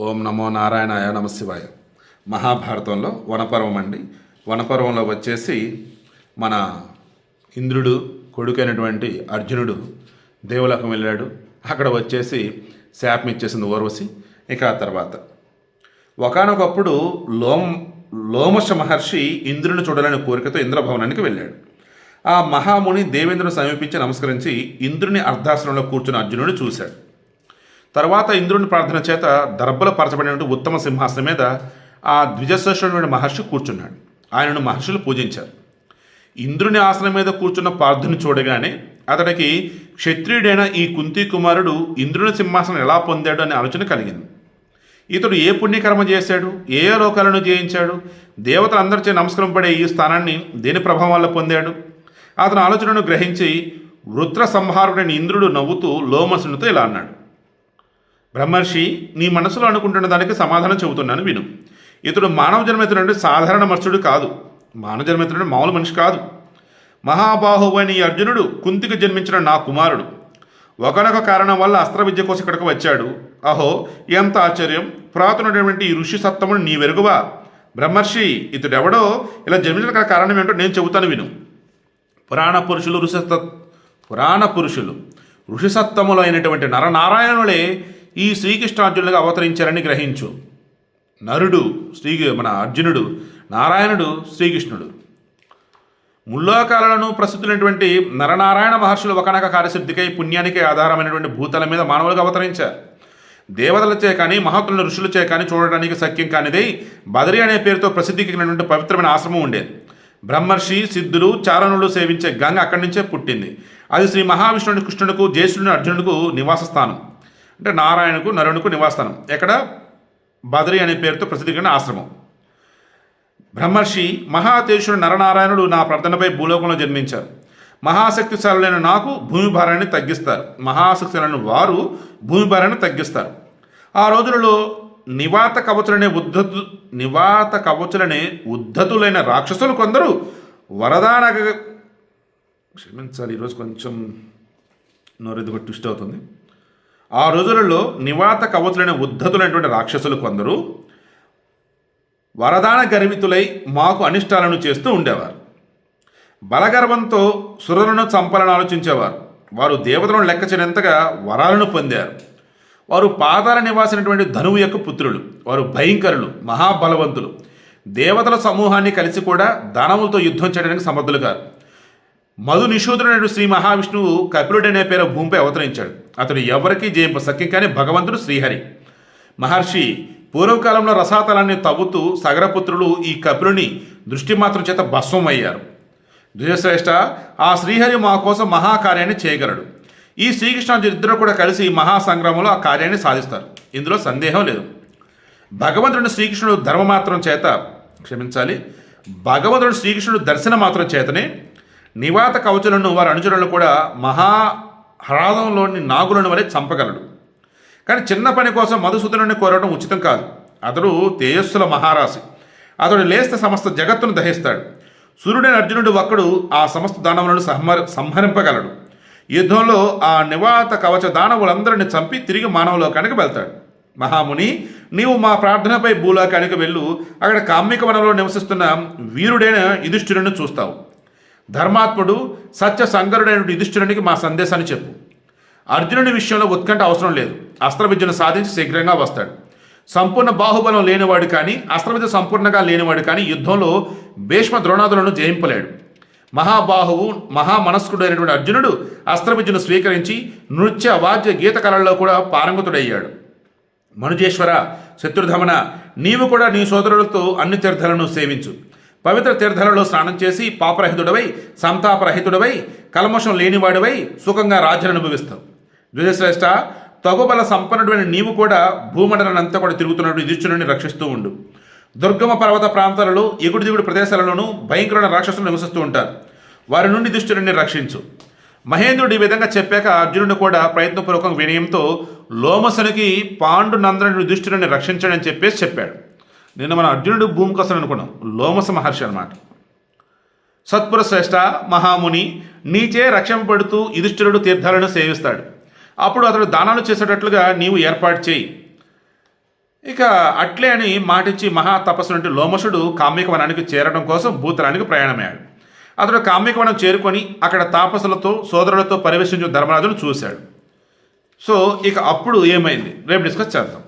ఓం నమో నారాయణాయ నమశివాయ. మహాభారతంలో వనపర్వం అండి. వనపర్వంలో వచ్చేసి మన ఇంద్రుడు కొడుకైనటువంటి అర్జునుడు దేవలోకం వెళ్ళాడు. అక్కడ వచ్చేసి శాపం ఇచ్చేసింది ఊర్వశి. ఇక ఆ తర్వాత ఒకానొకప్పుడు లోమశ మహర్షి ఇంద్రుని చూడాలని కోరికతో ఇంద్రభవనానికి వెళ్ళాడు. ఆ మహాముని దేవేంద్రుని సమీపించి నమస్కరించి ఇంద్రుని అర్ధాసనంలో కూర్చున్న అర్జునుడు చూశాడు. తర్వాత ఇంద్రుని ప్రార్థన చేత దర్భలో పరచబడినటువంటి ఉత్తమ సింహాసనం మీద ఆ ద్విజశ్రేష్ఠుడైన మహర్షి కూర్చున్నాడు. ఆయనను మహర్షులు పూజించారు. ఇంద్రుని ఆసనం మీద కూర్చున్న పార్థుని చూడగానే అతడికి క్షత్రియుడైన ఈ కుంతి కుమారుడు ఇంద్రుని సింహాసనం ఎలా పొందాడు అనే ఆలోచన కలిగింది. ఇతడు ఏ పుణ్యకర్మ చేశాడు, ఏ లోకాలను జయించాడు, దేవతలందరిచే నమస్కారం పడే ఈ స్థానాన్ని దేని ప్రభావం వల్ల పొందాడు? అతని ఆలోచనను గ్రహించి వృత్ర సంహారుడైన ఇంద్రుడు నవ్వుతూ లోమసునితో ఇలా అన్నాడు: బ్రహ్మర్షి, నీ మనసులో అనుకుంటున్న దానికి సమాధానం చెబుతున్నాను విను. ఇతడు మానవ జన్మెత్తుడంటే సాధారణ మత్స్యుడు కాదు. మానవ జన్మెత్తుడంటే మామూలు మనిషి కాదు. మహాబాహువైన ఈ అర్జునుడు కుంతికి జన్మించిన నా కుమారుడు. ఒకనొక కారణం వల్ల అస్త్ర విద్య కోసం ఇక్కడికి వచ్చాడు. అహో, ఎంత ఆశ్చర్యం! పురాతనటువంటి ఈ ఋషి సత్తమును నీ వెరుగువా? బ్రహ్మర్షి, ఇతడెవడో ఇలా జన్మించిన కారణం ఏంటో నేను చెబుతాను విను. పురాణ పురుషులు ఋషిసత్తములు అయినటువంటి నరనారాయణులే ఈ శ్రీకృష్ణార్జునులుగా అవతరించారని గ్రహించు. నరుడు మన అర్జునుడు, నారాయణుడు శ్రీకృష్ణుడు. ముల్లోకాలను ప్రసిద్ధులైనటువంటి నరనారాయణ మహర్షులు ఒకనొక కార్యసిద్ధికై పుణ్యానికి ఆధారమైనటువంటి భూతల మీద మానవులుగా అవతరించారు. దేవతలచే కానీ మహత్తుల ఋషులచే కానీ చూడడానికి సఖ్యం కానిదై బదరి అనే పేరుతో ప్రసిద్ధికినటువంటి పవిత్రమైన ఆశ్రమం ఉండేది. బ్రహ్మర్షి, సిద్ధులు, చారణులు సేవించే గంగ అక్కడి నుంచే పుట్టింది. అది శ్రీ మహావిష్ణుని, కృష్ణుడుకు, జ్యేష్ఠుని, అర్జునుడికు నివాస స్థానం. అంటే నారాయణకు, నరునికి నివాసస్థానం. ఎక్కడ? బదరి అనే పేరుతో ప్రసిద్ధికిన ఆశ్రమం. బ్రహ్మర్షి మహాతేజుడు నరనారాయణుడు నా ప్రార్థనపై భూలోకంలో జన్మించారు. మహాశక్తిశాలులైన నాకు భూమి భారాన్ని తగ్గిస్తారు. మహాశక్తిశాలైన వారు భూమి భారాన్ని తగ్గిస్తారు. ఆ రోజులలో నివాత కవచులనే ఉద్ధతులైన రాక్షసులు కొందరు వరదాన క్షమించాలి, ఈరోజు కొంచెం నోరెద్దుగా ట్విస్ట్ అవుతుంది. ఆ రోజులలో నివాత కవచులైన ఉద్ధతులైనటువంటి రాక్షసులు కొందరు వరదాన గర్వితులై మాకు అనిష్టాలను చేస్తూ ఉండేవారు. బలగర్వంతో సురులను చంపాలని ఆలోచించేవారు. వారు దేవతలను లెక్క చేయనంతగా వరాలను పొందారు. వారు పాతాల నివాసినటువంటి ధనువు యొక్క పుత్రులు. వారు భయంకరులు, మహాబలవంతులు. దేవతల సమూహాన్ని కలిసి కూడా దానవులతో యుద్ధం చేయడానికి సమర్థులు కారు. మధు నిషూదుడైన శ్రీ మహావిష్ణువు కపిలుడనే పేరు భూమిపై అవతరించాడు. అతడు ఎవరికీ జయింప సఖ్యం కానీ భగవంతుడు శ్రీహరి. మహర్షి, పూర్వకాలంలో రసాతలాన్ని తవ్వుతూ సగరపుత్రులు ఈ కపిలుని దృష్టి మాత్రం చేత భస్మం అయ్యారు. ద్విజశ్రేష్ఠ, ఆ శ్రీహరి మా కోసం మహాకార్యాన్ని చేయగలడు. ఈ శ్రీకృష్ణార్జునులు ఇద్దరు కూడా కలిసి మహాసంగ్రామంలో ఆ కార్యాన్ని సాధిస్తారు. ఇందులో సందేహం లేదు. భగవంతుడు శ్రీకృష్ణుడు దర్శన మాత్రం చేతనే నివాత కవచులను వారి అనుచరులను కూడా మహాహ్రాదంలోని నాగులను వలె చంపగలడు. కానీ చిన్న పని కోసం మధుసూదనుని కోరడం ఉచితం కాదు. అతడు తేజస్సుల మహారాశి. అతడు లేస్తే సమస్త జగత్తును దహిస్తాడు. సూర్యుడైన అర్జునుడు ఒక్కడు ఆ సమస్త దానవులను సంహరింపగలడు. యుద్ధంలో ఆ నివాత కవచ దానవులందరిని చంపి తిరిగి మానవలోకానికి వెళ్తాడు. మహాముని, నీవు మా ప్రార్థనపై భూలోకానికి వెళ్ళు. అక్కడ కామ్మిక వనంలో నివసిస్తున్న వీరుడైన యుధిష్ఠిరుని చూస్తావు. ధర్మాత్ముడు, సత్య సంగరుడైన యుధిష్ఠిరునికి మా సందేశాన్ని చెప్పు. అర్జునుడి విషయంలో ఉత్కంఠ అవసరం లేదు. అస్త్ర విద్యను సాధించి శీఘ్రంగా వస్తాడు. సంపూర్ణ బాహుబలం లేనివాడు కానీ, అస్త్రవిద్య సంపూర్ణంగా లేనివాడు కానీ యుద్ధంలో భీష్మ ద్రోణాదులను జయింపలేడు. మహాబాహువు, మహామనస్కుడైనటువంటి అర్జునుడు అస్త్రవిద్యను స్వీకరించి నృత్య, వాద్య, గీత కళల్లో కూడా పారంగతుడయ్యాడు. మనుజేశ్వర, శత్రుధమన, నీవు కూడా నీ సోదరులతో అన్ని తీర్థాలను సేవించు. పవిత్ర తీర్థాలలో స్నానం చేసి పాపరహితుడవై, సంతాపరహితుడవై, కల్మషం లేనివాడివై సుఖంగా రాజ్యాన్ని అనుభవిస్తావు. ద్విజశ్రేష్ఠ, తగుబల సంపన్నుడైన నీవు కూడా భూమండలానంతా కూడా తిరుగుతున్నటువంటి యుధిష్ఠిరుని రక్షిస్తూ ఉండు. దుర్గమ పర్వత ప్రాంతాలలో, ఎగుడు దిగుడు ప్రదేశాలలోనూ భయంకరమైన రాక్షసులు నివసిస్తూ ఉంటారు. వారి నుండి యుధిష్ఠిరుని రక్షించు. మహేంద్రుడు ఈ విధంగా చెప్పాక అర్జునుడు కూడా ప్రయత్నపూర్వక వినయంతో లోమసునికి పాండునందనుని యుధిష్ఠిరుని రక్షించాడని చెప్పాడు. నిన్న మన అర్జునుడు భూమికి వస్తాడు అనుకున్నాం. లోమస మహర్షి అన్నమాట. సత్పుర శ్రేష్ఠ, మహాముని, నీచే రక్షింపబడుతూ యుధిష్ఠిరుడు తీర్థాలను సేవిస్తాడు. అప్పుడు అతడు దానాలు చేసేటట్లుగా నీవు ఏర్పాటు చేయి. ఇక అట్లే అని మాటిచ్చి మహా తపస్సు నుండి లోమసుడు కామ్యకవనానికి చేరడం కోసం భూతలానికి ప్రయాణమయ్యాడు. అతడు కామ్యకవనం చేరుకొని అక్కడ తాపసులతో సోదరులతో పరివేశించిన ధర్మరాజును చూశాడు. సో ఇక అప్పుడు ఏమైంది రేపు డిస్కస్ చేద్దాం.